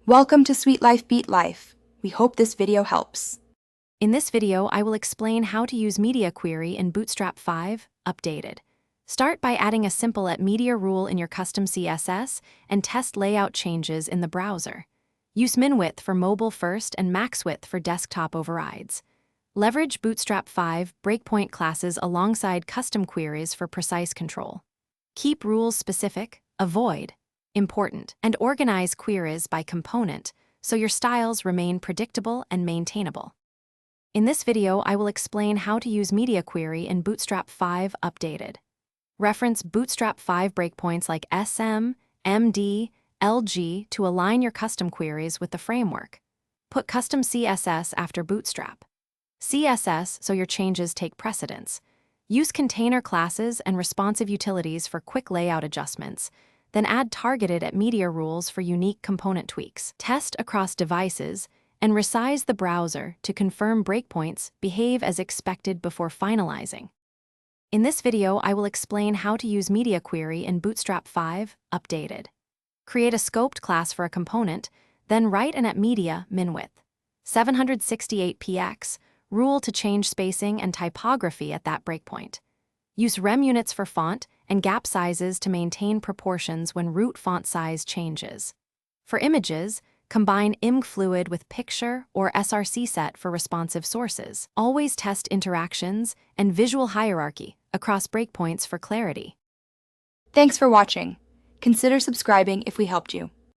Welcome to Sweet Life Beat Life. We hope this video helps. In this video, I will explain how to use Media Query in Bootstrap 5, updated. Start by adding a simple @media rule in your custom CSS and test layout changes in the browser. Use min width for mobile first and max width for desktop overrides. Leverage Bootstrap 5 breakpoint classes alongside custom queries for precise control. Keep rules specific, avoid important, and organize queries by component so your styles remain predictable and maintainable. In this video, I will explain how to use Media Query in Bootstrap 5 updated. Reference Bootstrap 5 breakpoints like SM, MD, LG to align your custom queries with the framework. Put custom CSS after Bootstrap. CSS so your changes take precedence. Use container classes and responsive utilities for quick layout adjustments. Then add targeted @media rules for unique component tweaks. Test across devices and resize the browser to confirm breakpoints behave as expected before finalizing. In this video, I will explain how to use Media Query in Bootstrap 5 updated. Create a scoped class for a component, then write an @media min width 768px rule to change spacing and typography at that breakpoint. Use rem units for font and gap sizes to maintain proportions when root font size changes. For images, combine imgfluid with picture or src set for responsive sources. Always test interactions and visual hierarchy across breakpoints for clarity. Thanks for watching. Consider subscribing if we helped you.